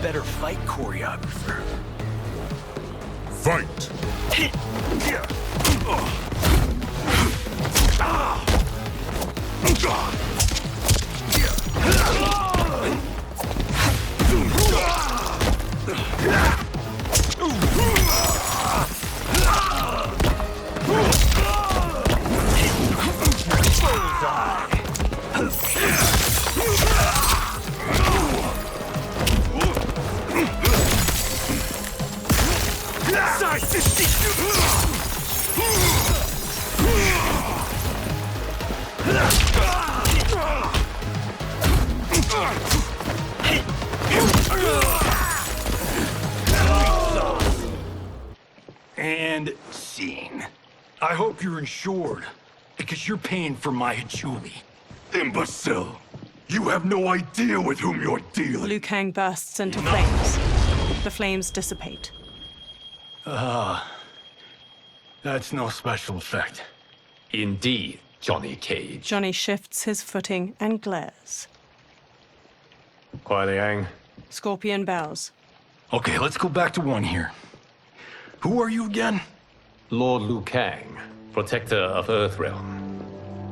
Better fight choreographer. Fight! And scene. I hope you're insured, because you're paying for my Julie. Imbecile! You have no idea with whom you're dealing! Liu Kang bursts into flames. The flames dissipate. That's no special effect. Indeed, Johnny Cage. Johnny shifts his footing and glares. Kuai Liang. Scorpion bows. Okay, let's go back to one here. Who are you again? Lord Liu Kang, protector of Earthrealm,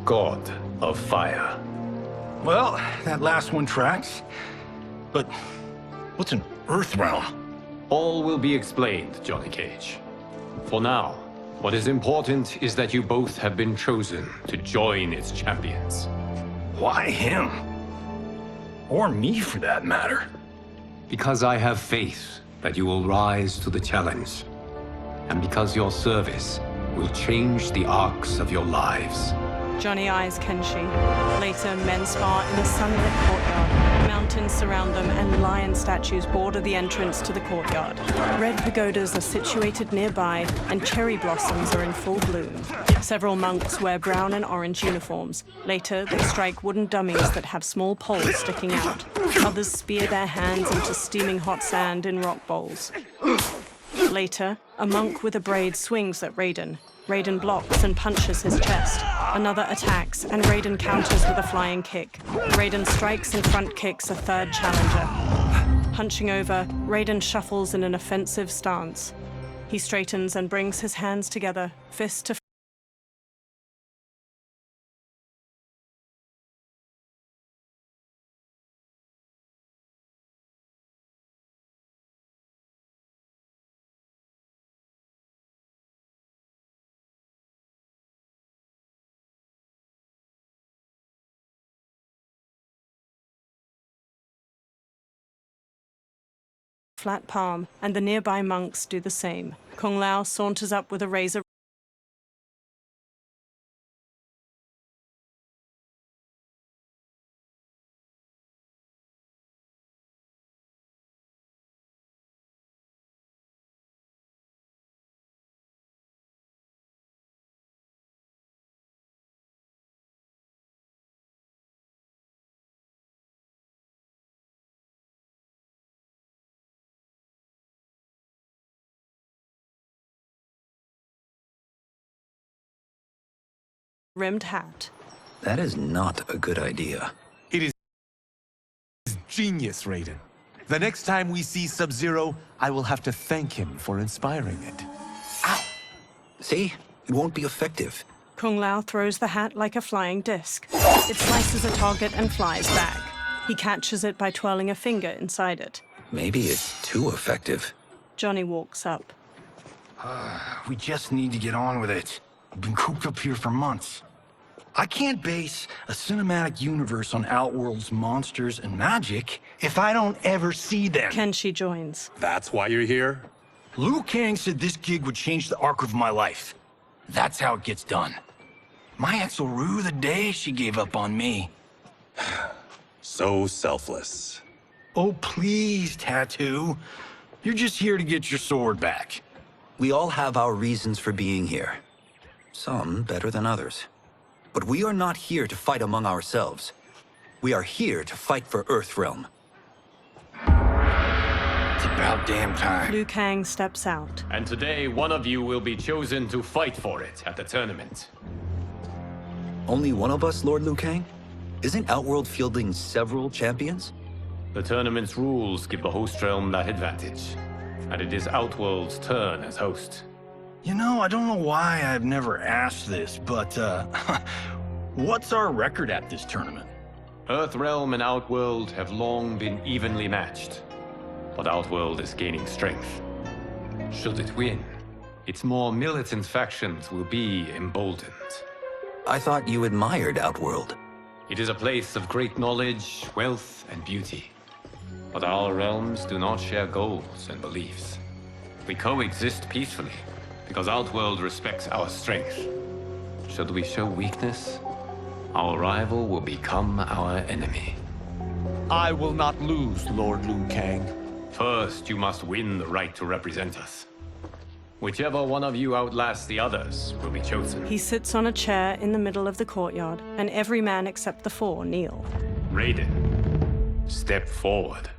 god of fire. Well, that last one tracks. But what's an Earthrealm? All will be explained, Johnny Cage. For now, what is important is that you both have been chosen to join its champions. Why him? Or me, for that matter. Because I have faith that you will rise to the challenge. And because your service will change the arcs of your lives. Johnny eyes Kenshi. Later, men spar in a sunlit courtyard. Mountains surround them, and lion statues border the entrance to the courtyard. Red pagodas are situated nearby, and cherry blossoms are in full bloom. Several monks wear brown and orange uniforms. Later, they strike wooden dummies that have small poles sticking out. Others spear their hands into steaming hot sand in rock bowls. Later, a monk with a braid swings at Raiden. Raiden blocks and punches his chest. Another attacks, and Raiden counters with a flying kick. Raiden strikes and front kicks a third challenger. Hunching over, Raiden shuffles in an offensive stance. He straightens and brings his hands together, fist to flat palm, and the nearby monks do the same. Kung Lao saunters up with a razor. Rimmed hat. That is not a good idea. It is genius, Raiden. The next time we see Sub-Zero, I will have to thank him for inspiring it. Ow! See? It won't be effective. Kung Lao throws the hat like a flying disc. It slices a target and flies back. He catches it by twirling a finger inside it. Maybe it's too effective. Johnny walks up. We just need to get on with it. I've been cooped up here for months. I can't base a cinematic universe on Outworld's monsters and magic if I don't ever see them. Kenshi joins. That's why you're here? Liu Kang said this gig would change the arc of my life. That's how it gets done. My ex will rue the day she gave up on me. So selfless. Oh, please, Tattoo. You're just here to get your sword back. We all have our reasons for being here. Some better than others. But we are not here to fight among ourselves. We are here to fight for Earthrealm. It's about damn time. Liu Kang steps out. And today, one of you will be chosen to fight for it at the tournament. Only one of us, Lord Liu Kang? Isn't Outworld fielding several champions? The tournament's rules give the host realm that advantage. And it is Outworld's turn as host. You know, I don't know why I've never asked this, but, what's our record at this tournament? Earthrealm and Outworld have long been evenly matched. But Outworld is gaining strength. Should it win, its more militant factions will be emboldened. I thought you admired Outworld. It is a place of great knowledge, wealth, and beauty. But our realms do not share goals and beliefs. We coexist peacefully, because Outworld respects our strength. Should we show weakness, our rival will become our enemy. I will not lose, Lord Liu Kang. First, you must win the right to represent us. Whichever one of you outlasts the others will be chosen. He sits on a chair in the middle of the courtyard, and every man except the four kneel. Raiden, step forward.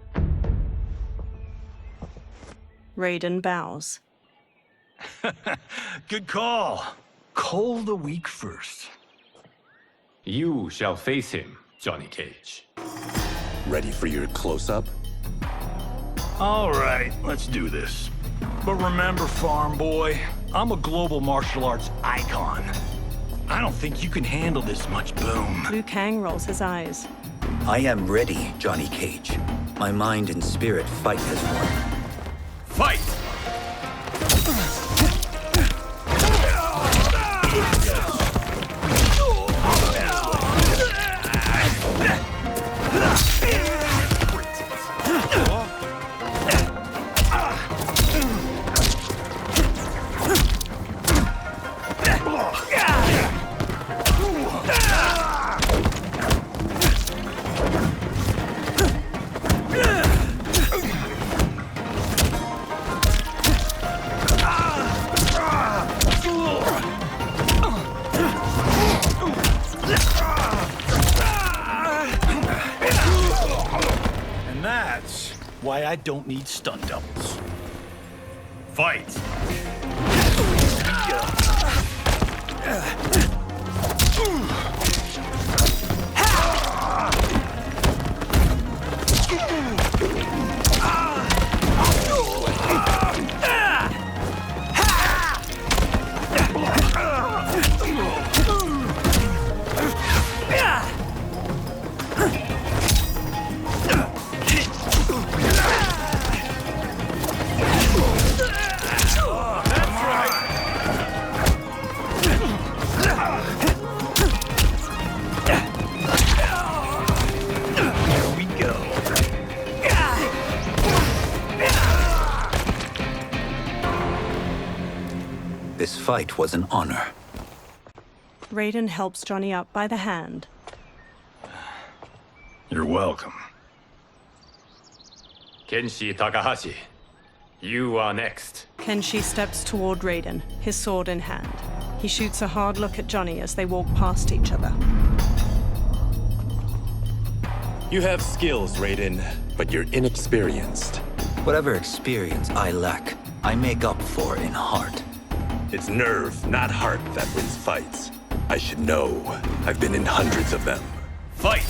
Raiden bows. Good call. Call the weak first. You shall face him, Johnny Cage. Ready for your close-up? All right, let's do this. But remember, farm boy, I'm a global martial arts icon. I don't think you can handle this much boom. Liu Kang rolls his eyes. I am ready, Johnny Cage. My mind and spirit fight as one. Fight! And that's why I don't need stunt doubles. Fight! This fight was an honor. Raiden helps Johnny up by the hand. You're welcome. Kenshi Takahashi, you are next. Kenshi steps toward Raiden, his sword in hand. He shoots a hard look at Johnny as they walk past each other. You have skills, Raiden, but you're inexperienced. Whatever experience I lack, I make up for in heart. It's nerve, not heart, that wins fights. I should know. I've been in hundreds of them. Fight!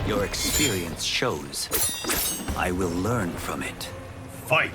Your experience shows. I will learn from it. Fight!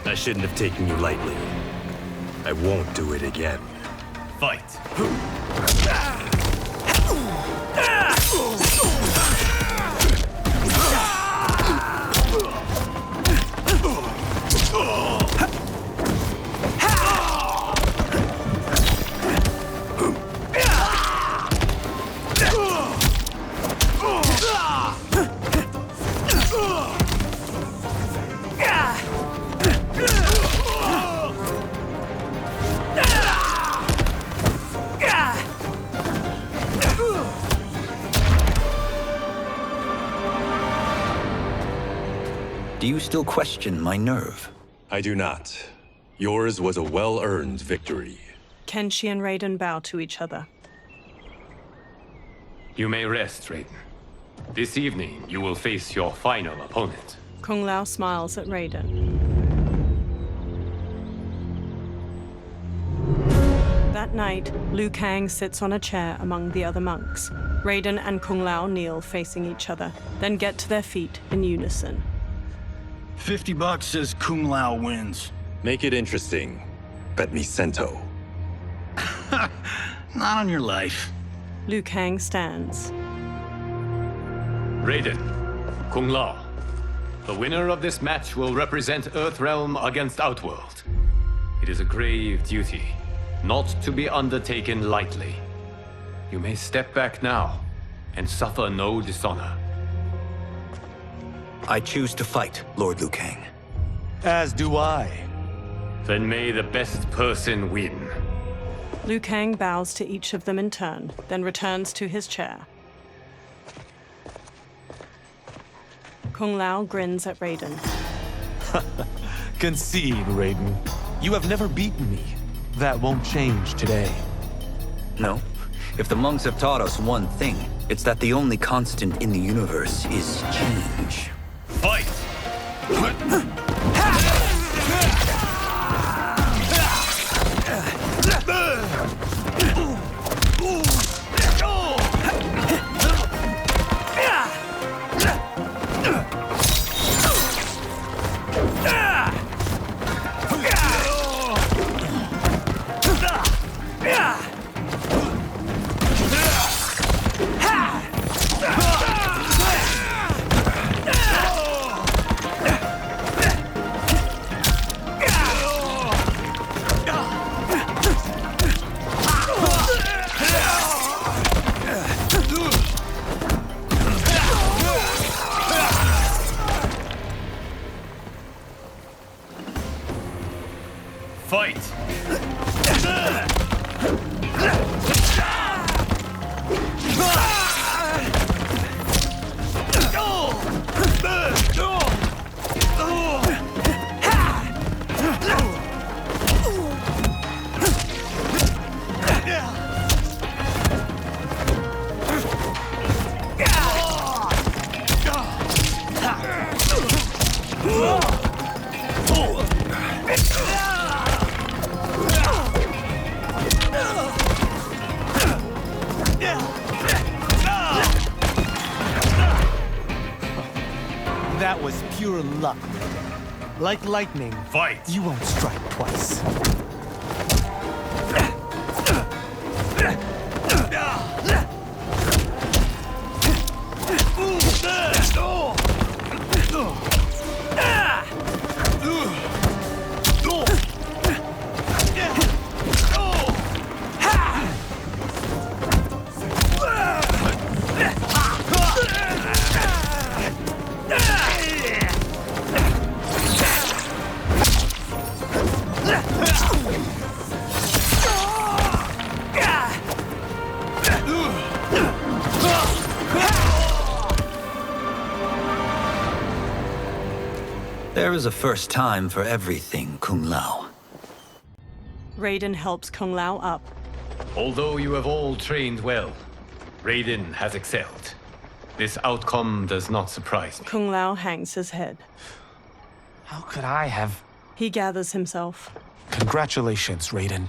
I shouldn't have taken you lightly. I won't do it again. Fight! Do you still question my nerve? I do not. Yours was a well-earned victory. Kenshi and Raiden bow to each other. You may rest, Raiden. This evening, you will face your final opponent. Kung Lao smiles at Raiden. That night, Liu Kang sits on a chair among the other monks. Raiden and Kung Lao kneel facing each other, then get to their feet in unison. $50 says Kung Lao wins. Make it interesting. Bet me cento. Not on your life. Liu Kang stands. Raiden, Kung Lao. The winner of this match will represent Earthrealm against Outworld. It is a grave duty, not to be undertaken lightly. You may step back now and suffer no dishonor. I choose to fight, Lord Liu Kang. As do I. Then may the best person win. Liu Kang bows to each of them in turn, then returns to his chair. Kung Lao grins at Raiden. Concede, Raiden. You have never beaten me. That won't change today. No. If the monks have taught us one thing, it's that the only constant in the universe is change. Fight! Fight! That was pure luck. Like lightning, Fight! you won't strike twice. There is a first time for everything, Kung Lao. Raiden helps Kung Lao up. Although you have all trained well, Raiden has excelled. This outcome does not surprise me. Kung Lao hangs his head. How could I have... He gathers himself. Congratulations, Raiden.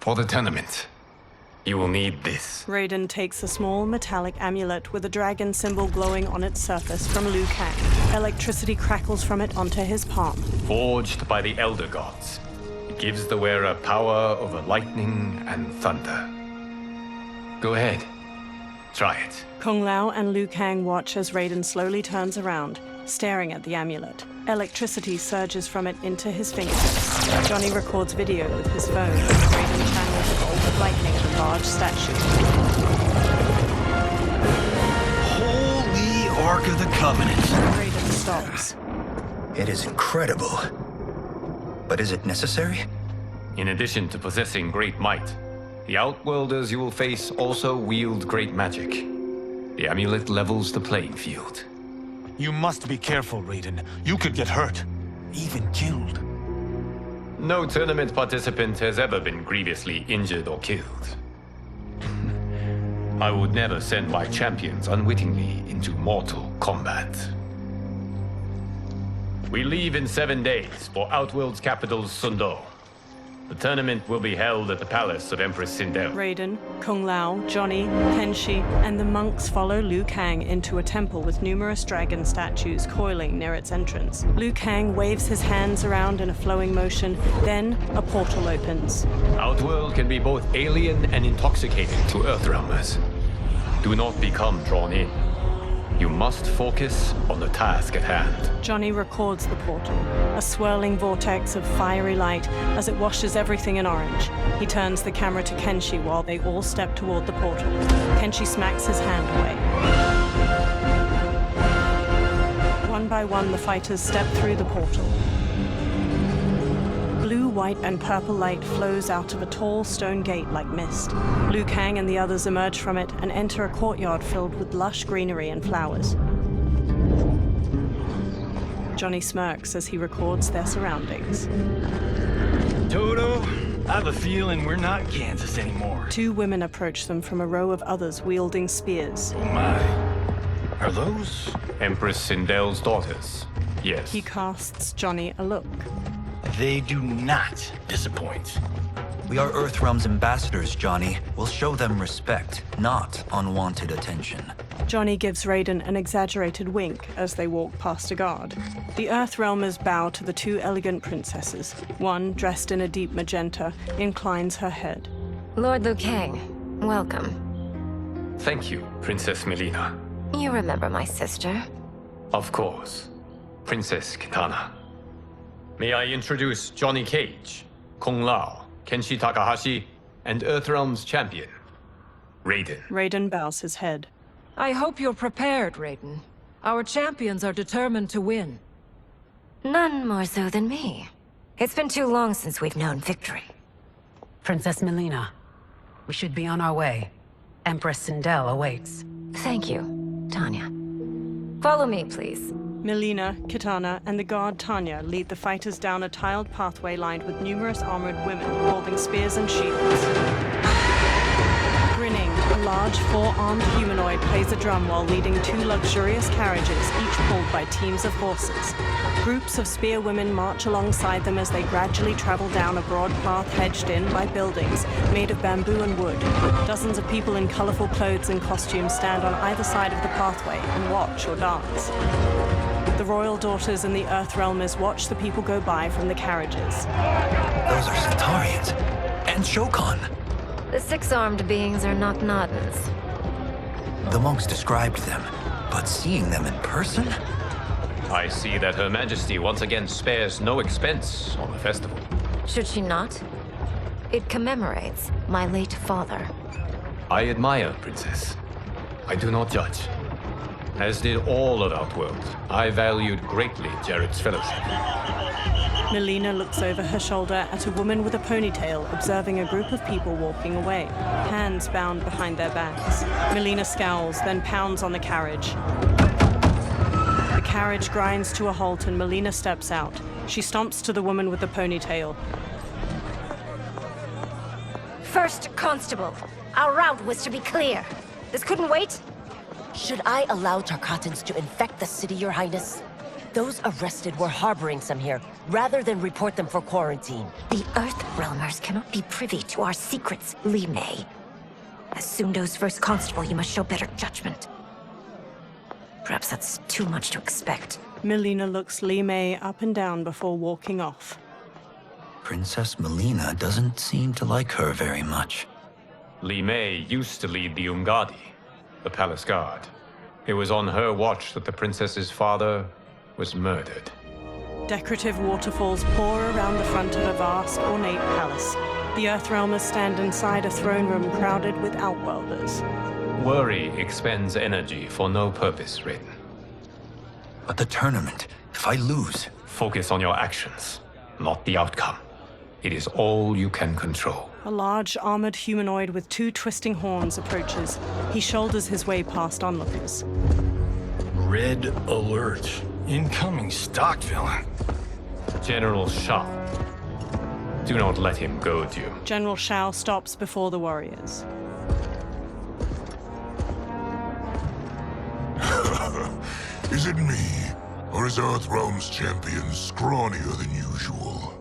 For the tournament, you will need this. Raiden takes a small metallic amulet with a dragon symbol glowing on its surface from Liu Kang. Electricity crackles from it onto his palm. Forged by the Elder Gods, it gives the wearer power over lightning and thunder. Go ahead, try it. Kung Lao and Liu Kang watch as Raiden slowly turns around, staring at the amulet. Electricity surges from it into his fingertips. Johnny records video with his phone as Raiden channels a bolt of lightning at a large statue. Holy Ark of the Covenant. Raiden stops. It is incredible. But is it necessary? In addition to possessing great might, the Outworlders you will face also wield great magic. The amulet levels the playing field. You must be careful, Raiden. You could get hurt. Even killed. No tournament participant has ever been grievously injured or killed. I would never send my champions unwittingly into mortal combat. We leave in 7 days for Outworld's capital, Sundo. The tournament will be held at the palace of Empress Sindel. Raiden, Kung Lao, Johnny, Kenshi, and the monks follow Liu Kang into a temple with numerous dragon statues coiling near its entrance. Liu Kang waves his hands around in a flowing motion, then a portal opens. Outworld can be both alien and intoxicating to Earthrealmers. Do not become drawn in. You must focus on the task at hand. Johnny records the portal, a swirling vortex of fiery light as it washes everything in orange. He turns the camera to Kenshi while they all step toward the portal. Kenshi smacks his hand away. One by one, the fighters step through the portal. Blue, white, and purple light flows out of a tall stone gate like mist. Liu Kang and the others emerge from it and enter a courtyard filled with lush greenery and flowers. Johnny smirks as he records their surroundings. Toto, I have a feeling we're not Kansas anymore. 2 women approach them from a row of others wielding spears. Oh my. Are those? Empress Sindel's daughters, yes. He casts Johnny a look. They do not disappoint. We are Earthrealm's ambassadors, Johnny. We'll show them respect, not unwanted attention. Johnny gives Raiden an exaggerated wink as they walk past a guard. The Earthrealmers bow to the 2 elegant princesses. One, dressed in a deep magenta, inclines her head. Lord Liu Kang, welcome. Thank you, Princess Melina. You remember my sister? Of course. Princess Kitana. May I introduce Johnny Cage, Kung Lao, Kenshi Takahashi, and Earthrealm's champion, Raiden. Raiden bows his head. I hope you're prepared, Raiden. Our champions are determined to win. None more so than me. It's been too long since we've known victory. Princess Melina, we should be on our way. Empress Sindel awaits. Thank you, Tanya. Follow me, please. Melina, Kitana, and the guard Tanya lead the fighters down a tiled pathway lined with numerous armored women holding spears and shields. Grinning, a large 4-armed humanoid plays a drum while leading 2 luxurious carriages, each pulled by teams of horses. Groups of spear women march alongside them as they gradually travel down a broad path hedged in by buildings made of bamboo and wood. Dozens of people in colorful clothes and costumes stand on either side of the pathway and watch or dance. The royal daughters and the Earthrealmers watch the people go by from the carriages. Those are Centaurians. And Shokan. The 6-armed beings are Knock-Noddins. The monks described them, but seeing them in person? I see that Her Majesty once again spares no expense on the festival. Should she not? It commemorates my late father. I admire, Princess. I do not judge. As did all of Outworld, I valued greatly Jared's fellowship. Melina looks over her shoulder at a woman with a ponytail observing a group of people walking away, hands bound behind their backs. Melina scowls, then pounds on the carriage. The carriage grinds to a halt and Melina steps out. She stomps to the woman with the ponytail. First Constable, our route was to be clear. This couldn't wait? Should I allow Tarkatans to infect the city, Your Highness? Those arrested were harboring some here, rather than report them for quarantine. The Earthrealmers cannot be privy to our secrets, Li Mei. As Sundo's first constable, you must show better judgment. Perhaps that's too much to expect. Melina looks Li Mei up and down before walking off. Princess Melina doesn't seem to like her very much. Li Mei used to lead the Umgadi, the palace guard. It was on her watch that the princess's father was murdered. Decorative waterfalls pour around the front of a vast, ornate palace. The Earthrealmers stand inside a throne room crowded with Outworlders. Worry expends energy for no purpose, Raiden. But the tournament, if I lose... Focus on your actions, not the outcome. It is all you can control. A large, armored humanoid with 2 twisting horns approaches. He shoulders his way past onlookers. Red alert. Incoming stock villain. General Shao. Do not let him goad you. General Shao stops before the warriors. Is it me, or is Earthrealm's champion scrawnier than usual?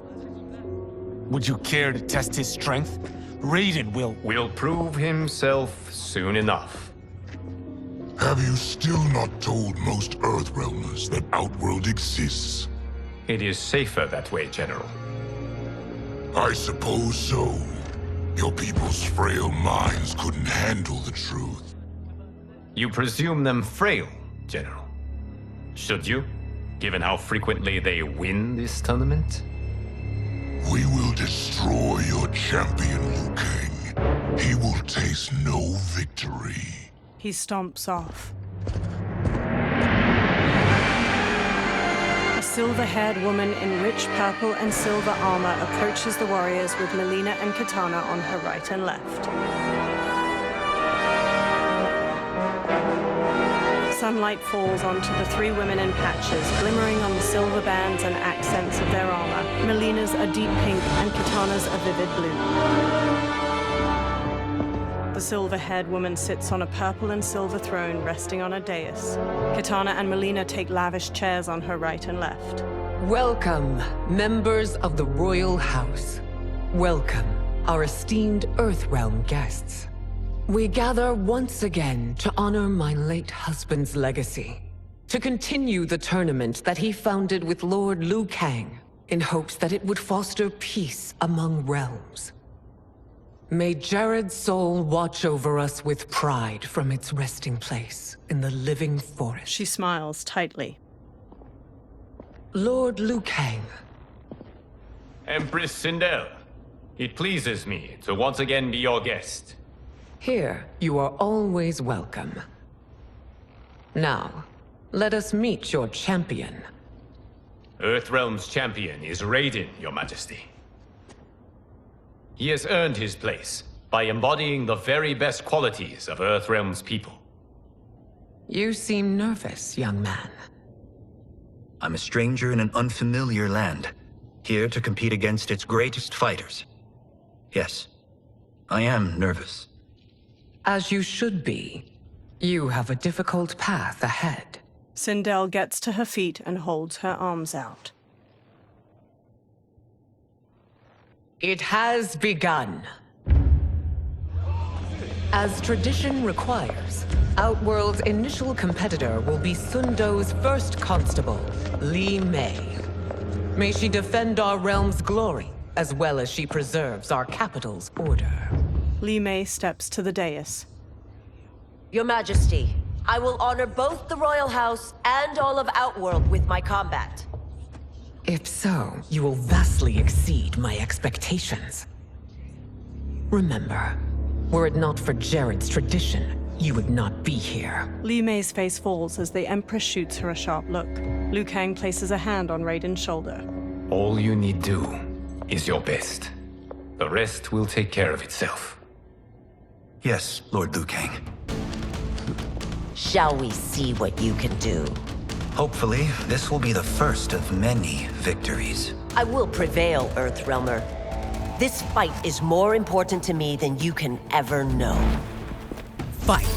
Would you care to test his strength? Raiden will prove himself soon enough. Have you still not told most Earthrealmers that Outworld exists? It is safer that way, General. I suppose so. Your people's frail minds couldn't handle the truth. You presume them frail, General. Should you, given how frequently they win this tournament? We will destroy your champion, Liu Kang. He will taste no victory. He stomps off. A silver-haired woman in rich purple and silver armor approaches the warriors with Melina and Katana on her right and left. Sunlight falls onto the 3 women in patches, glimmering on the silver bands and accents of their armor. Melina's a deep pink and Katana's a vivid blue. The silver-haired woman sits on a purple and silver throne resting on a dais. Katana and Melina take lavish chairs on her right and left. Welcome, members of the Royal House. Welcome, our esteemed Earthrealm guests. We gather once again to honor my late husband's legacy, to continue the tournament that he founded with Lord Liu Kang, in hopes that it would foster peace among realms. May Jared's soul watch over us with pride from its resting place in the living forest. She smiles tightly. Lord Liu Kang. Empress Sindel, it pleases me to once again be your guest. Here, you are always welcome. Now, let us meet your champion. Earthrealm's champion is Raiden, Your Majesty. He has earned his place by embodying the very best qualities of Earthrealm's people. You seem nervous, young man. I'm a stranger in an unfamiliar land, here to compete against its greatest fighters. Yes, I am nervous. As you should be. You have a difficult path ahead. Sindel gets to her feet and holds her arms out. It has begun. As tradition requires, Outworld's initial competitor will be Sundo's first constable, Li Mei. May she defend our realm's glory, as well as she preserves our capital's order. Li Mei steps to the dais. Your Majesty, I will honor both the Royal House and all of Outworld with my combat. If so, you will vastly exceed my expectations. Remember, were it not for Jared's tradition, you would not be here. Li Mei's face falls as the Empress shoots her a sharp look. Liu Kang places a hand on Raiden's shoulder. All you need do is your best. The rest will take care of itself. Yes, Lord Liu Kang. Shall we see what you can do? Hopefully, this will be the first of many victories. I will prevail, Earthrealmer. This fight is more important to me than you can ever know. Fight!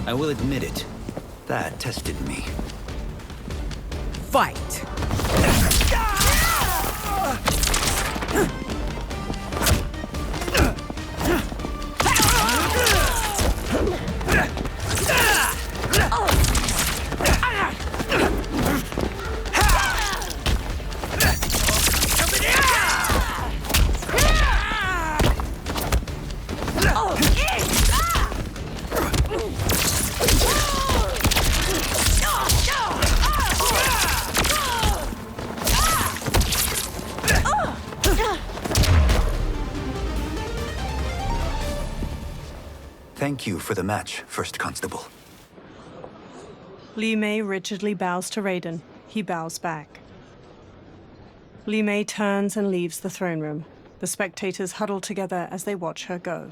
I will admit it. That tested me. Fight! Thank you for the match, First Constable. Li Mei rigidly bows to Raiden. He bows back. Li Mei turns and leaves the throne room. The spectators huddle together as they watch her go.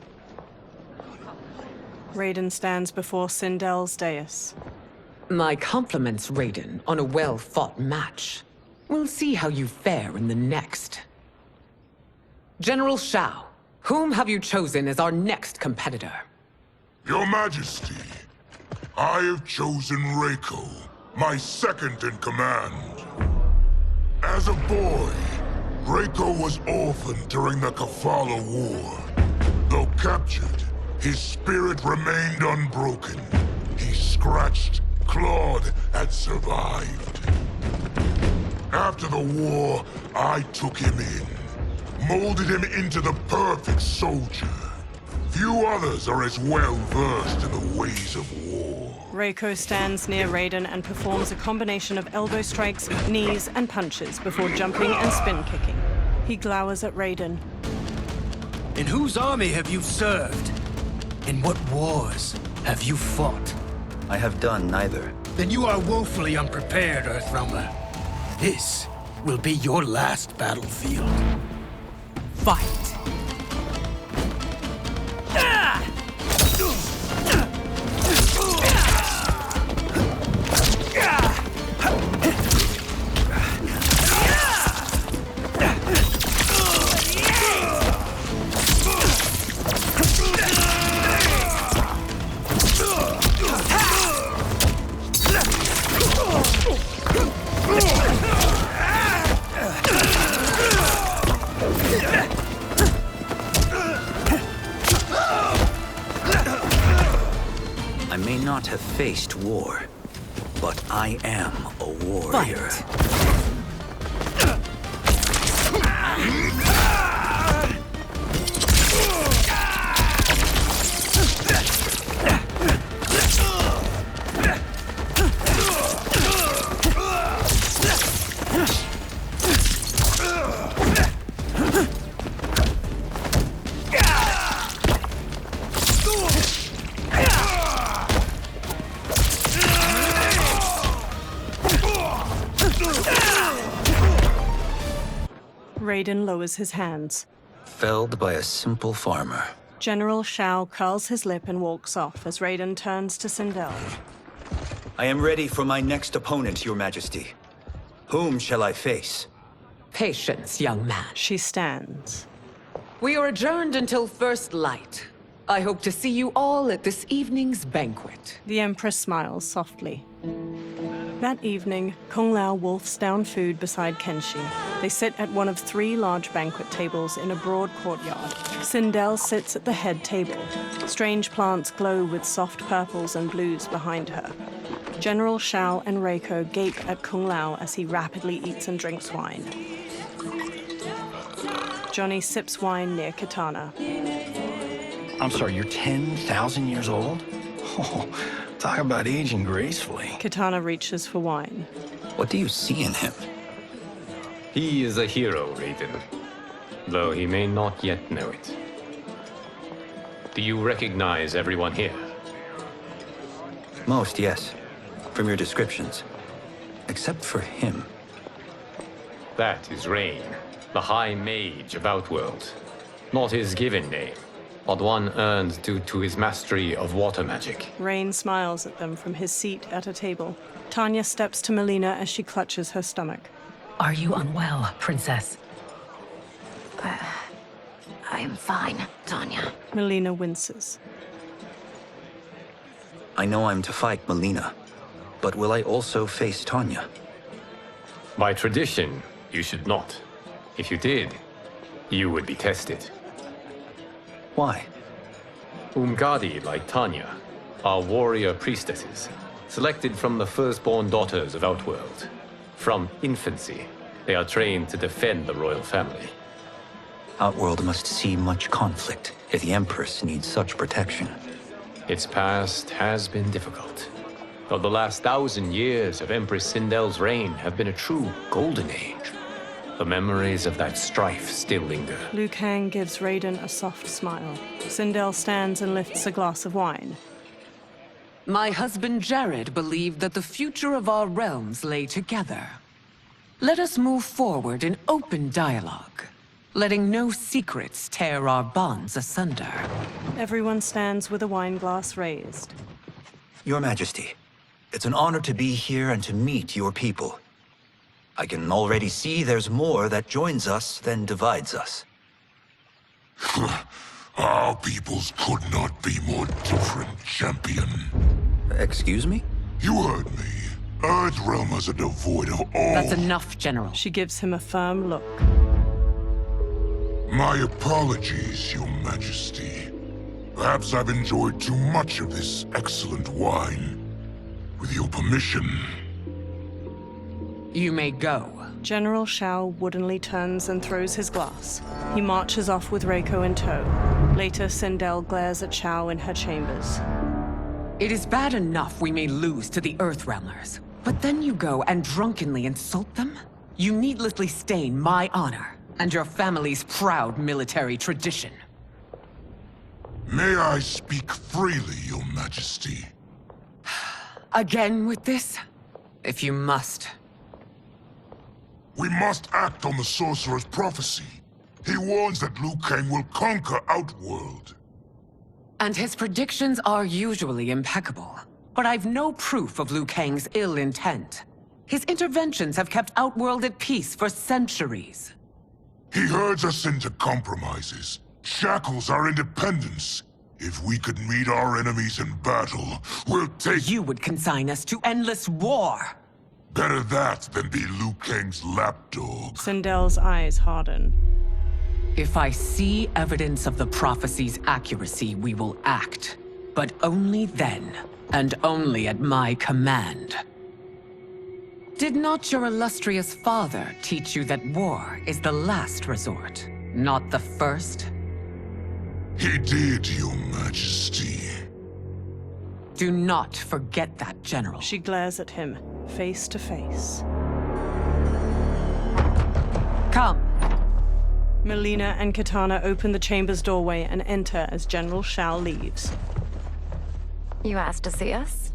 Raiden stands before Sindel's dais. My compliments, Raiden, on a well-fought match. We'll see how you fare in the next. General Shao, whom have you chosen as our next competitor? Your Majesty, I have chosen Reiko, my second in command. As a boy, Reiko was orphaned during the Kafala War. Though captured, his spirit remained unbroken. He scratched, clawed, and survived. After the war, I took him in, molded him into the perfect soldier. Few others are as well versed in the ways of war. Reiko stands near Raiden and performs a combination of elbow strikes, knees, and punches before jumping and spin kicking. He glowers at Raiden. In whose army have you served? In what wars have you fought? I have done neither. Then you are woefully unprepared, Earthrealmer. This will be your last battlefield. Fight! I may not have faced war, but I am a warrior. Fight. Raiden lowers his hands. Felled by a simple farmer. General Shao curls his lip and walks off as Raiden turns to Sindel. I am ready for my next opponent, Your Majesty. Whom shall I face? Patience, young man. She stands. We are adjourned until first light. I hope to see you all at this evening's banquet. The Empress smiles softly. That evening, Kung Lao wolfs down food beside Kenshi. They sit at one of 3 large banquet tables in a broad courtyard. Sindel sits at the head table. Strange plants glow with soft purples and blues behind her. General Shao and Reiko gape at Kung Lao as he rapidly eats and drinks wine. Johnny sips wine near Katana. I'm sorry, you're 10,000 years old? Oh, talk about aging gracefully. Katana reaches for wine. What do you see in him? He is a hero, Raiden, though he may not yet know it. Do you recognize everyone here? Most, yes. From your descriptions. Except for him. That is Rain, the High Mage of Outworld. Not his given name, but one earned due to his mastery of water magic. Rain smiles at them from his seat at a table. Tanya steps to Melina as she clutches her stomach. Are you unwell, Princess? I am fine, Tanya. Melina winces. I know I'm to fight Melina, but will I also face Tanya? By tradition, you should not. If you did, you would be tested. Why? Umgadi, like Tanya, are warrior priestesses, selected from the firstborn daughters of Outworld. From infancy, they are trained to defend the royal family. Outworld must see much conflict if the Empress needs such protection. Its past has been difficult, though the last 1,000 years of Empress Sindel's reign have been a true golden age. The memories of that strife still linger. Liu Kang gives Raiden a soft smile. Sindel stands and lifts a glass of wine. My husband Jared believed that the future of our realms lay together. Let us move forward in open dialogue, letting no secrets tear our bonds asunder. Everyone stands with a wine glass raised. Your Majesty, it's an honor to be here and to meet your people. I can already see there's more that joins us than divides us. Our peoples could not be more different, champion. Excuse me? You heard me. Earthrealmers are devoid of all... That's enough, General. She gives him a firm look. My apologies, Your Majesty. Perhaps I've enjoyed too much of this excellent wine. With your permission... You may go. General Shao woodenly turns and throws his glass. He marches off with Reiko in tow. Later, Sindel glares at Shao in her chambers. It is bad enough we may lose to the Earthrealmers, but then you go and drunkenly insult them? You needlessly stain my honor and your family's proud military tradition. May I speak freely, Your Majesty? Again with this? If you must. We must act on the Sorcerer's prophecy. He warns that Liu Kang will conquer Outworld. And his predictions are usually impeccable. But I've no proof of Liu Kang's ill intent. His interventions have kept Outworld at peace for centuries. He herds us into compromises, shackles our independence. If we could meet our enemies in battle, we'll take... You would consign us to endless war! Better that than be Liu Kang's lapdog. Sindel's eyes harden. If I see evidence of the prophecy's accuracy, we will act. But only then, and only at my command. Did not your illustrious father teach you that war is the last resort, not the first? He did, Your Majesty. Do not forget that, General. She glares at him, face to face. Come. Melina and Katana open the chamber's doorway and enter as General Shao leaves. You asked to see us?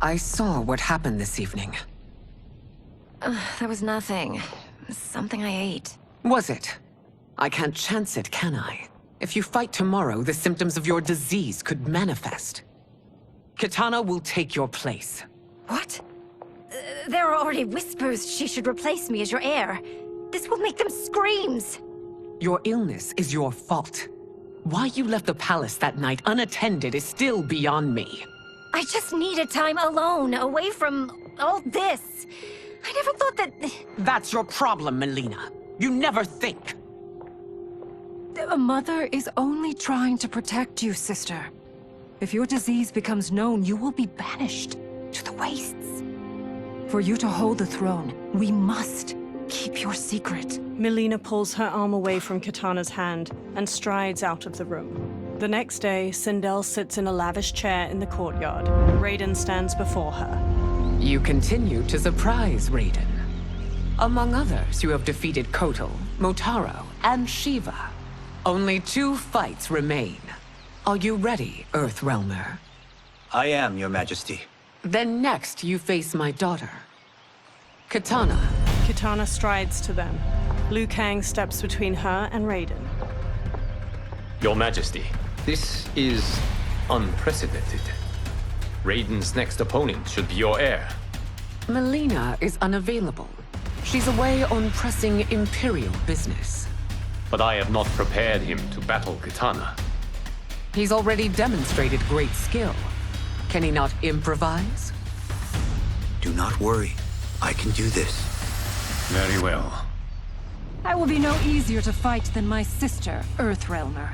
I saw what happened this evening. There was nothing. Something I ate. Was it? I can't chance it, can I? If you fight tomorrow, the symptoms of your disease could manifest. Katana will take your place. What? There are already whispers she should replace me as your heir. This will make them screams! Your illness is your fault. Why you left the palace that night unattended is still beyond me. I just needed time alone, away from all this. I never thought that... That's your problem, Melina. You never think. A mother is only trying to protect you, sister. If your disease becomes known, you will be banished to the wastes. For you to hold the throne, we must keep your secret. Melina pulls her arm away from Katana's hand and strides out of the room. The next day, Sindel sits in a lavish chair in the courtyard. Raiden stands before her. You continue to surprise Raiden. Among others, you have defeated Kotal, Motaro, and Shiva. Only 2 fights remain. Are you ready, Earthrealmer? I am, Your Majesty. Then next, you face my daughter, Kitana. Kitana strides to them. Liu Kang steps between her and Raiden. Your Majesty, this is unprecedented. Raiden's next opponent should be your heir. Melina is unavailable. She's away on pressing Imperial business. But I have not prepared him to battle Kitana. He's already demonstrated great skill. Can he not improvise? Do not worry. I can do this. Very well. I will be no easier to fight than my sister, Earthrealmer.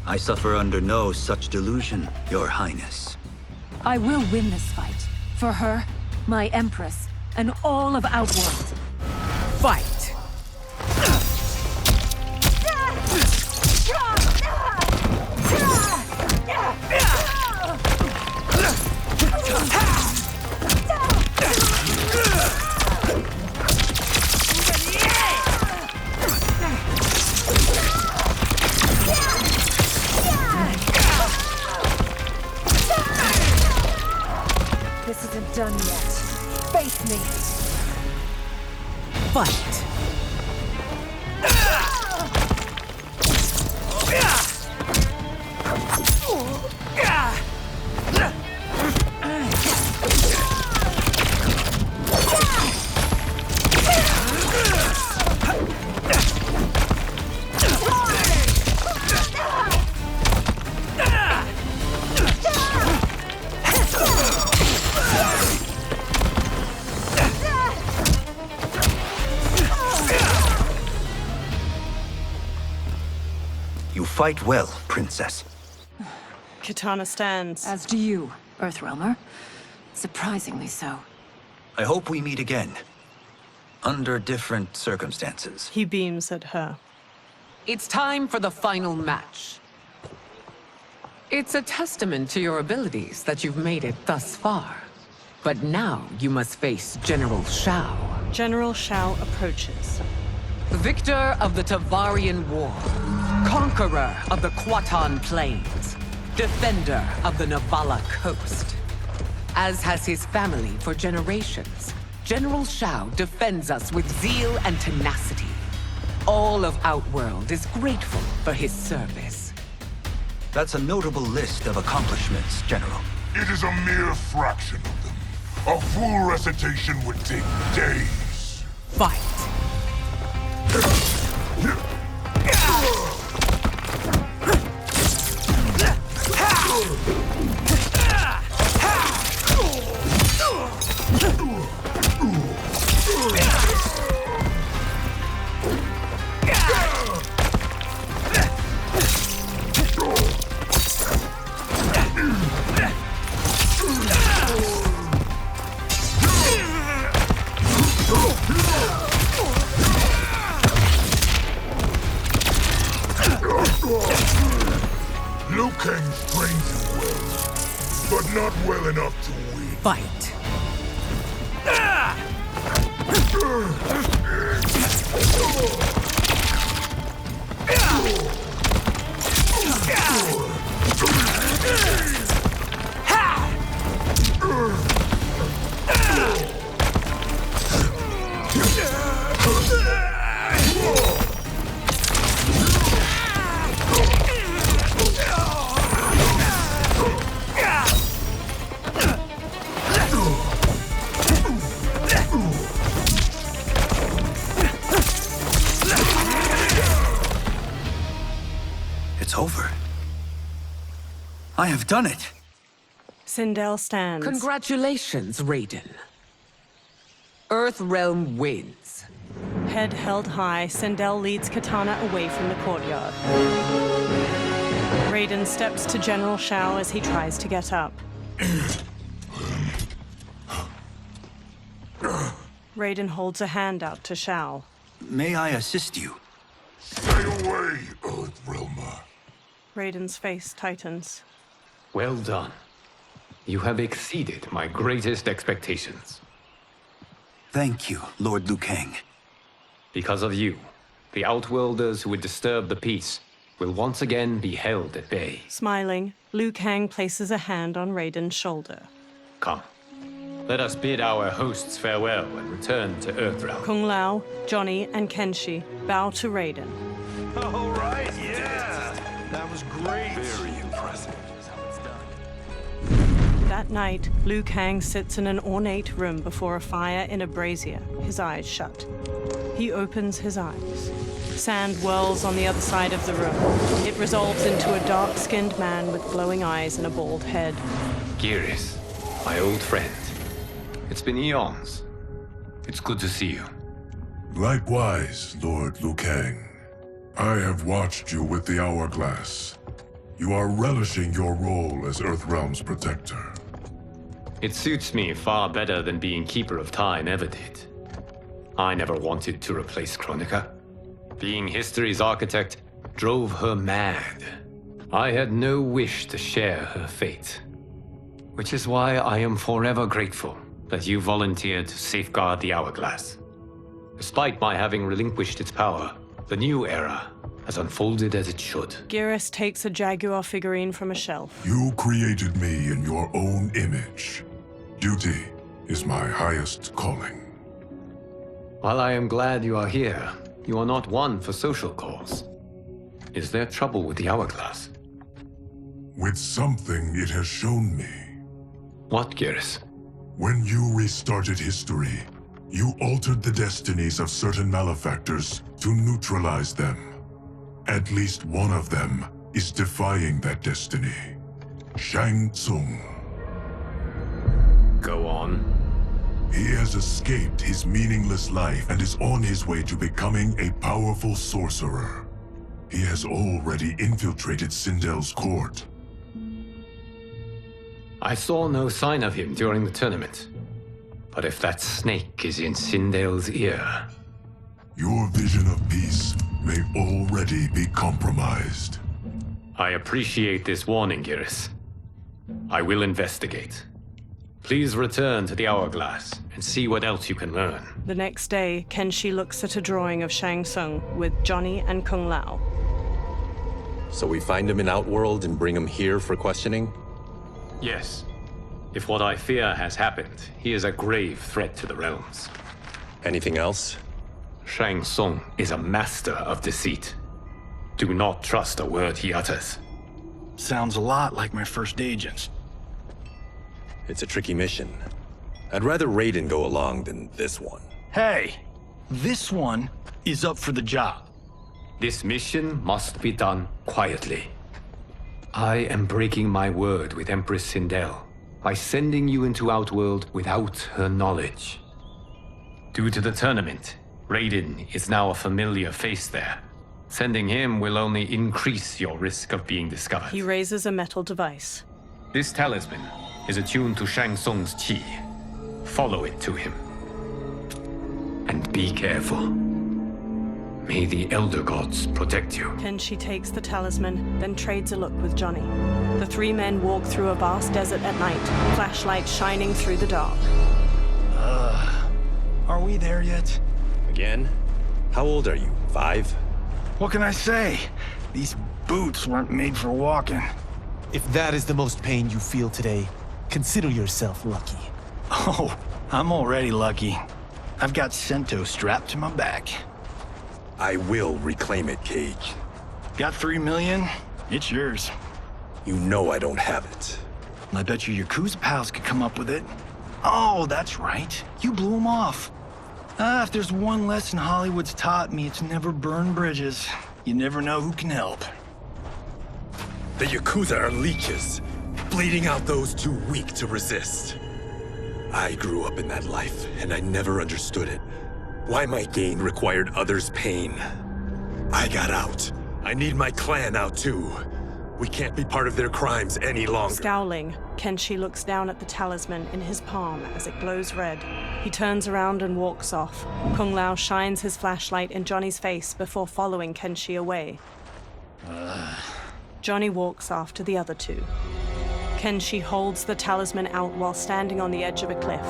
I suffer under no such delusion, Your Highness. I will win this fight. For her, my Empress, and all of Outworld. Fight! This isn't done yet. Face me! Fight! You fight well, Princess. Kitana stands. As do you, Earthrealmer. Surprisingly so. I hope we meet again. Under different circumstances. He beams at her. It's time for the final match. It's a testament to your abilities that you've made it thus far. But now you must face General Shao. General Shao approaches. Victor of the Tavarian War. Conqueror of the Kwatan Plains. Defender of the Navala Coast. As has his family for generations, General Shao defends us with zeal and tenacity. All of Outworld is grateful for his service. That's a notable list of accomplishments, General. It is a mere fraction of them. A full recitation would take days. Fight! Liu Kang trains you well, but not well enough to win. Fight! It's over. I have done it. Sindel stands. Congratulations, Raiden. Earthrealm wins. Head held high, Sindel leads Kitana away from the courtyard. Raiden steps to General Shao as he tries to get up. Raiden holds a hand out to Shao. May I assist you? Stay away, Earthrealmer. Raiden's face tightens. Well done. You have exceeded my greatest expectations. Thank you, Lord Liu Kang. Because of you, the Outworlders who would disturb the peace will once again be held at bay. Smiling, Liu Kang places a hand on Raiden's shoulder. Come. Let us bid our hosts farewell and return to Earthrealm. Kung Lao, Johnny, and Kenshi bow to Raiden. All right, yeah. That was great. Very impressive. That night, Liu Kang sits in an ornate room before a fire in a brazier, his eyes shut. He opens his eyes. Sand whirls on the other side of the room. It resolves into a dark-skinned man with glowing eyes and a bald head. Geras, my old friend. It's been eons. It's good to see you. Likewise, Lord Liu Kang. I have watched you with the Hourglass. You are relishing your role as Earthrealm's protector. It suits me far better than being Keeper of Time ever did. I never wanted to replace Kronika. Being history's architect drove her mad. I had no wish to share her fate. Which is why I am forever grateful that you volunteered to safeguard the Hourglass. Despite my having relinquished its power, the new era has unfolded as it should. Geras takes a Jaguar figurine from a shelf. You created me in your own image. Duty is my highest calling. While I am glad you are here, you are not one for social calls. Is there trouble with the Hourglass? With something it has shown me. What, Geras? When you restarted history, you altered the destinies of certain malefactors to neutralize them. At least one of them is defying that destiny. Shang Tsung. Go on. He has escaped his meaningless life and is on his way to becoming a powerful sorcerer. He has already infiltrated Sindel's court. I saw no sign of him during the tournament. But if that snake is in Sindel's ear... Your vision of peace may already be compromised. I appreciate this warning, Geras. I will investigate. Please return to the Hourglass and see what else you can learn. The next day, Kenshi looks at a drawing of Shang Tsung with Johnny and Kung Lao. So we find him in Outworld and bring him here for questioning? Yes. If what I fear has happened, he is a grave threat to the realms. Anything else? Shang Tsung is a master of deceit. Do not trust a word he utters. Sounds a lot like my first agents. It's a tricky mission. I'd rather Raiden go along than this one. Hey, this one is up for the job. This mission must be done quietly. I am breaking my word with Empress Sindel by sending you into Outworld without her knowledge. Due to the tournament, Raiden is now a familiar face there. Sending him will only increase your risk of being discovered. He raises a metal device. This talisman is attuned to Shang Tsung's chi. Follow it to him. And be careful. May the Elder Gods protect you. Kenshi takes the talisman, then trades a look with Johnny. The three men walk through a vast desert at night, flashlights shining through the dark. Are we there yet? Again? How old are you? 5? What can I say? These boots weren't made for walking. If that is the most pain you feel today, consider yourself lucky. Oh, I'm already lucky. I've got Sento strapped to my back. I will reclaim it, Cage. Got 3 million? It's yours. You know I don't have it. I bet your Yakuza pals could come up with it. Oh, that's right. You blew them off. If there's one lesson Hollywood's taught me, it's never burn bridges. You never know who can help. The Yakuza are leeches, bleeding out those too weak to resist. I grew up in that life, and I never understood it. Why my gain required others' pain. I got out. I need my clan out too. We can't be part of their crimes any longer. Scowling, Kenshi looks down at the talisman in his palm as it glows red. He turns around and walks off. Kung Lao shines his flashlight in Johnny's face before following Kenshi away. Johnny walks after the other two. Kenshi holds the talisman out while standing on the edge of a cliff.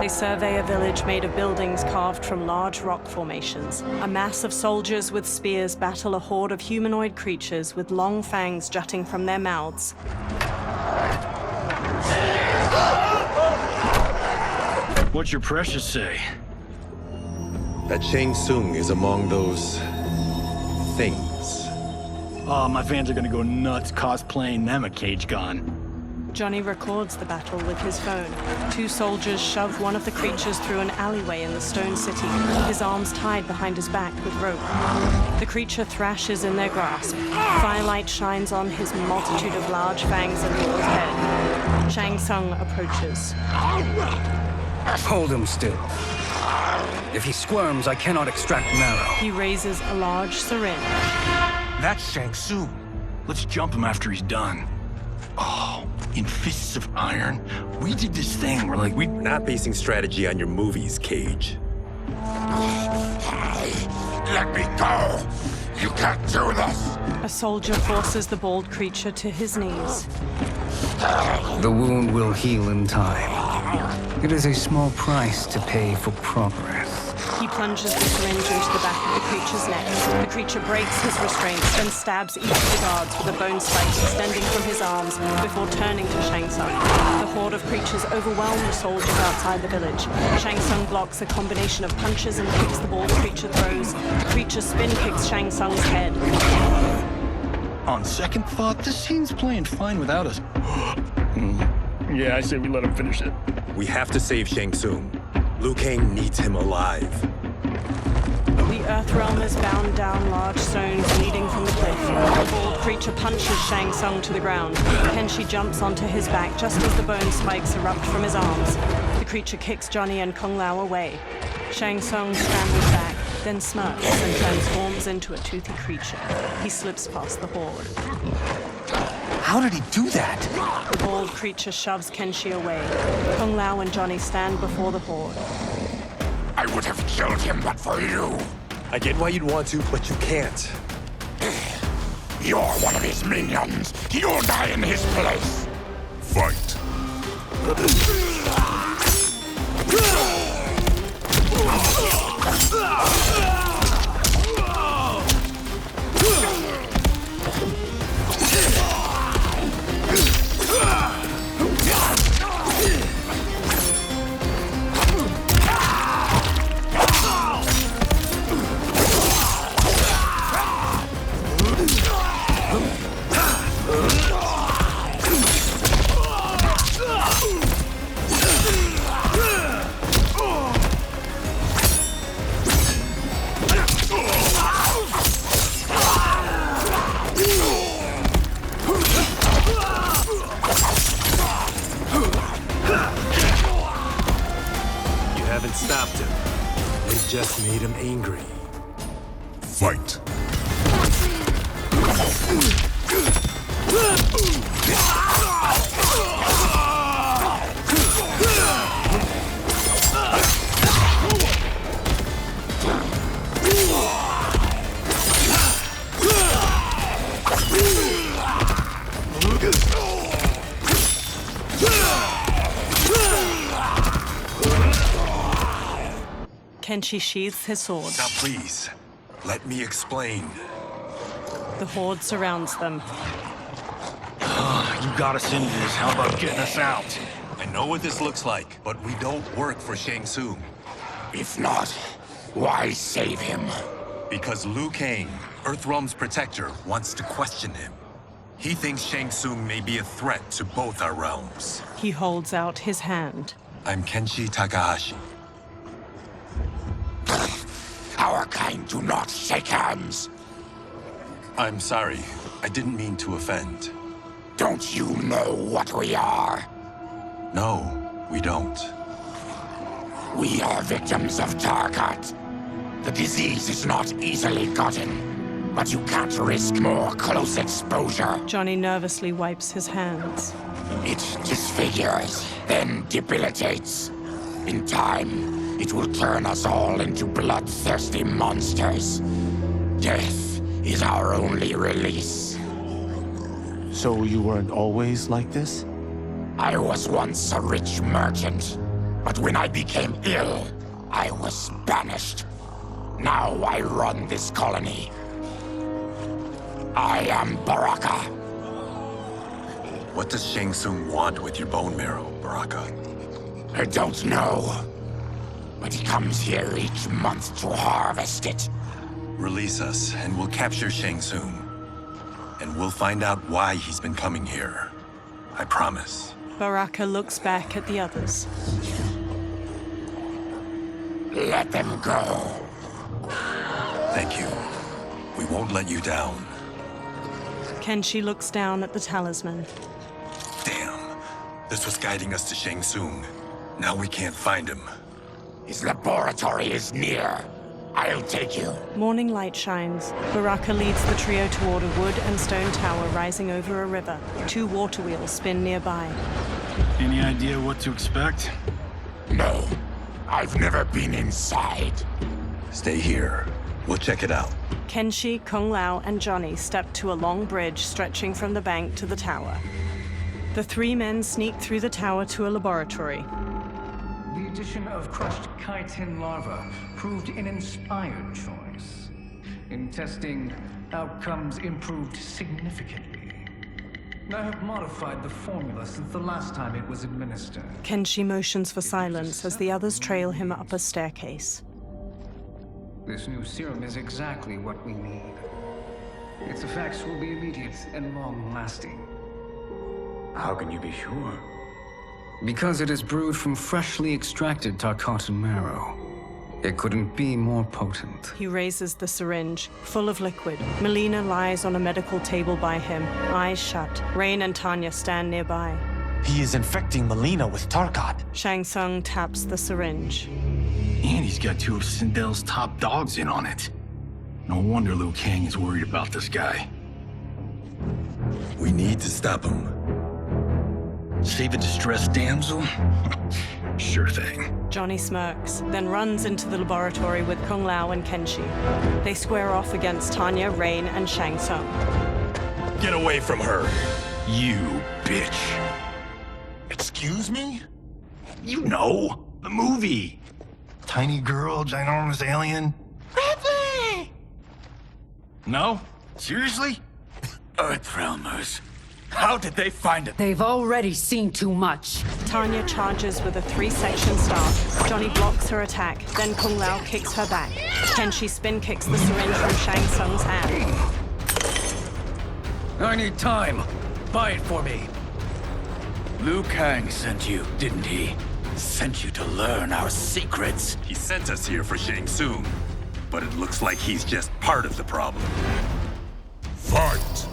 They survey a village made of buildings carved from large rock formations. A mass of soldiers with spears battle a horde of humanoid creatures with long fangs jutting from their mouths. What's your precious say? That Shang Tsung is among those... things. Oh, my fans are gonna go nuts cosplaying them a cage gun. Johnny records the battle with his phone. Two soldiers shove one of the creatures through an alleyway in the stone city, his arms tied behind his back with rope. The creature thrashes in their grasp. Firelight shines on his multitude of large fangs and his head. Shang Tsung approaches. Hold him still. If he squirms, I cannot extract marrow. He raises a large syringe. That's Shang Tsung. Let's jump him after he's done. Oh, in Fists of Iron, we did this thing where we're not basing strategy on your movies, Cage. Let me go! You can't do this! A soldier forces the bald creature to his knees. The wound will heal in time. It is a small price to pay for progress. He plunges the syringe into the back of the creature's neck. The creature breaks his restraints, then stabs each of the guards with a bone spike extending from his arms before turning to Shang Tsung. The horde of creatures overwhelm the soldiers outside the village. Shang Tsung blocks a combination of punches and kicks the bald creature throws. The creature spin kicks Shang Tsung's head. On second thought, this scene's playing fine without us. Yeah, I say we let him finish it. We have to save Shang Tsung. Liu Kang needs him alive. The Earthrealm is bound down large stones leading from the cliff. The bald creature punches Shang Tsung to the ground. Kenshi jumps onto his back just as the bone spikes erupt from his arms. The creature kicks Johnny and Kung Lao away. Shang Tsung scrambles back, then smirks and transforms into a toothy creature. He slips past the horde. How did he do that? The bald creature shoves Kenshi away. Kung Lao and Johnny stand before the horde. I would have killed him but for you. I get why you'd want to, but you can't. You're one of his minions. You'll die in his place. Fight. Stopped him. They just made him angry. Fight. Kenshi sheathes his sword. Now please, let me explain. The horde surrounds them. You got us into this. How about getting us out? I know what this looks like, but we don't work for Shang Tsung. If not, why save him? Because Liu Kang, Earthrealm's protector, wants to question him. He thinks Shang Tsung may be a threat to both our realms. He holds out his hand. I'm Kenshi Takahashi. Our kind do not shake hands. I'm sorry. I didn't mean to offend. Don't you know what we are? No, we don't. We are victims of Tarkat. The disease is not easily gotten, but you can't risk more close exposure. Johnny nervously wipes his hands. It disfigures, then debilitates. In time, it will turn us all into bloodthirsty monsters. Death is our only release. So you weren't always like this? I was once a rich merchant, but when I became ill, I was banished. Now I run this colony. I am Baraka. What does Shang Tsung want with your bone marrow, Baraka? I don't know. But he comes here each month to harvest it. Release us, and we'll capture Shang Tsung. And we'll find out why he's been coming here. I promise. Baraka looks back at the others. Let them go. Thank you. We won't let you down. Kenshi looks down at the talisman. Damn. This was guiding us to Shang Tsung. Now we can't find him. His laboratory is near. I'll take you. Morning light shines. Baraka leads the trio toward a wood and stone tower rising over a river. 2 water wheels spin nearby. Any idea what to expect? No. I've never been inside. Stay here. We'll check it out. Kenshi, Kung Lao, and Johnny step to a long bridge stretching from the bank to the tower. The 3 men sneak through the tower to a laboratory. The addition of crushed chitin larva proved an inspired choice. In testing, outcomes improved significantly. I have modified the formula since the last time it was administered. Kenshi motions for silence as the others trail him up a staircase. This new serum is exactly what we need. Its effects will be immediate and long-lasting. How can you be sure? Because it is brewed from freshly extracted Tarkatan marrow. It couldn't be more potent. He raises the syringe, full of liquid. Melina lies on a medical table by him, eyes shut. Rain and Tanya stand nearby. He is infecting Melina with Tarkat. Shang Tsung taps the syringe. And he's got 2 of Sindel's top dogs in on it. No wonder Liu Kang is worried about this guy. We need to stop him. Save a distressed damsel? Sure thing. Johnny smirks, then runs into the laboratory with Kung Lao and Kenshi. They square off against Tanya, Rain, and Shang Tsung. Get away from her! You bitch. Excuse me? You know, the movie. Tiny girl, ginormous alien. No? Seriously? Earthrealmers. How did they find it? They've already seen too much. Tanya charges with a 3-section staff. Johnny blocks her attack, then Kung Lao kicks her back. Kenshi spin kicks the syringe from Shang Tsung's hand. I need time. Buy it for me. Liu Kang sent you, didn't he? Sent you to learn our secrets. He sent us here for Shang Tsung, but it looks like he's just part of the problem. Fight!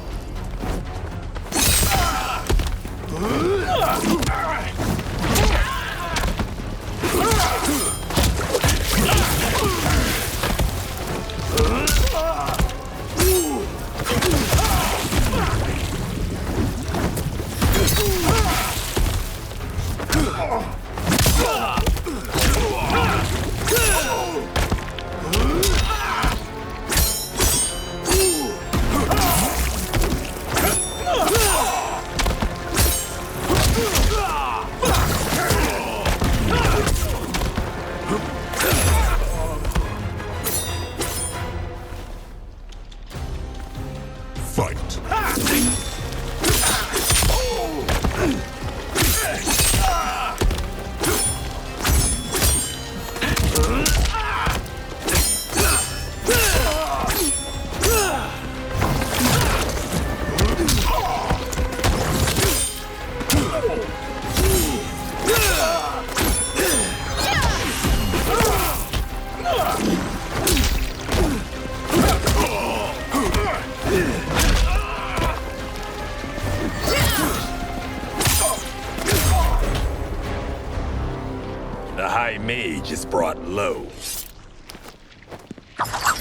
The High Mage is brought low.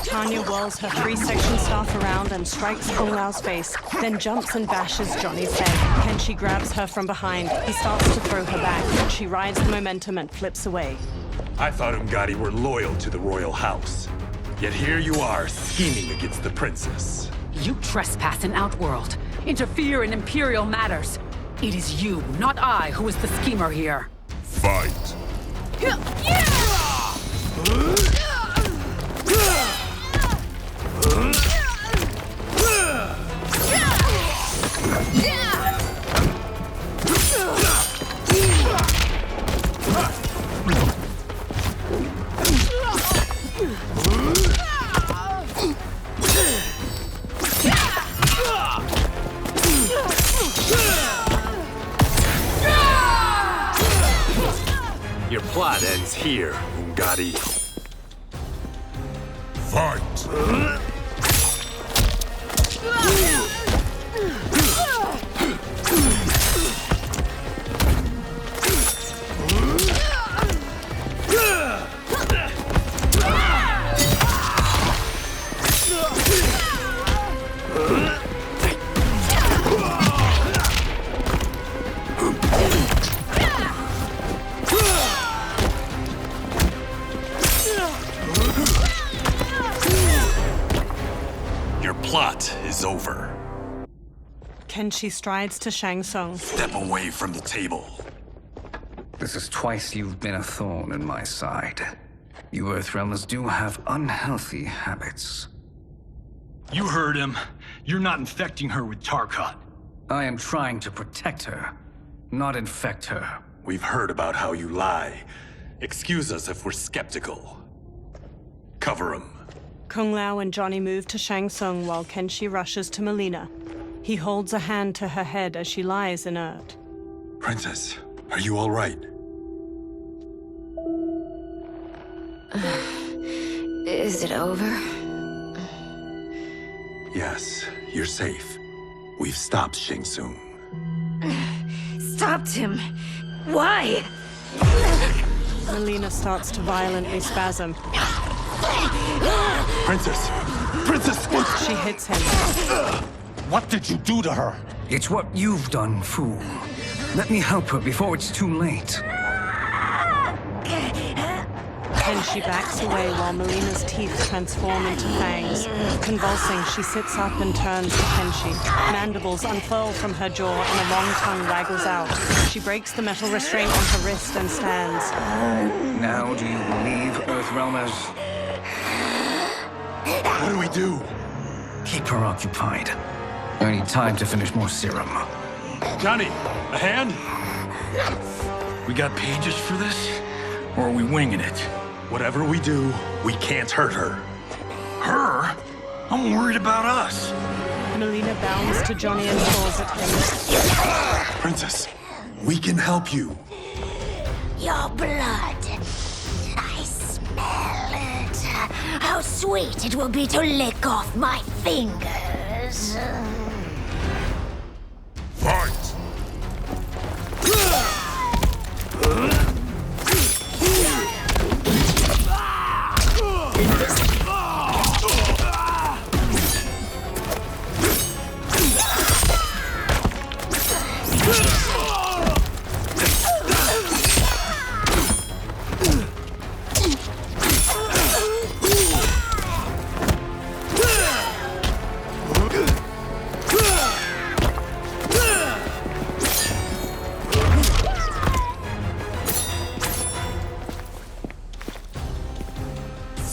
Tanya whirls her 3-section staff around and strikes Kung Lao's face, then jumps and bashes Johnny's head. Kenshi grabs her from behind. He starts to throw her back, but she rides the momentum and flips away. I thought Umgadi were loyal to the royal house. Yet here you are, scheming against the princess. You trespass in Outworld. interfere in Imperial matters. It is you, not I, who is the schemer here. Fight. Your plot ends here, Ungadi. Fight! Your plot is over. Kenshi strides to Shang Tsung. Step away from the table. This is twice you've been a thorn in my side. You Earthrealmers do have unhealthy habits. You heard him. You're not infecting her with Tarkat. I am trying to protect her, not infect her. We've heard about how you lie. Excuse us if we're skeptical. Cover him. Kung Lao and Johnny move to Shang Tsung while Kenshi rushes to Melina. He holds a hand to her head as she lies inert. Princess, are you all right? Is it over? Yes, you're safe. We've stopped Shang Tsung. Stopped him? Why? Melina starts to violently spasm. Princess! Princess! She hits him. What did you do to her? It's what you've done, fool. Let me help her before it's too late. Kenshi backs away while Melina's teeth transform into fangs. Convulsing, she sits up and turns to Kenshi. Mandibles unfurl from her jaw and a long tongue waggles out. She breaks the metal restraint on her wrist and stands. Now do you believe, Earthrealmers? What do we do? Keep her occupied. I need time to finish more serum. Johnny, a hand? We got pages for this? Or are we winging it? Whatever we do, we can't hurt her. Her? I'm worried about us. Melina bounds to Johnny and falls at him. Princess, we can help you. Your blood. I smell it. How sweet it will be to lick off my fingers. Fight!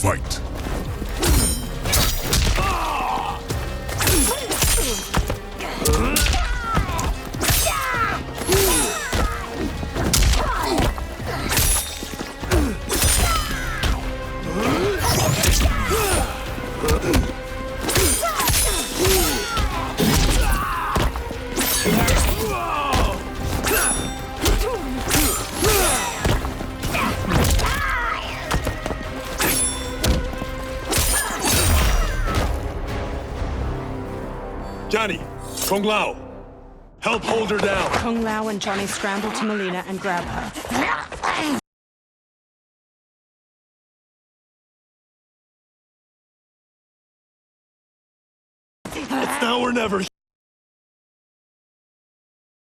Fight! Johnny, Kung Lao, help hold her down. Kung Lao and Johnny scramble to Melina and grab her.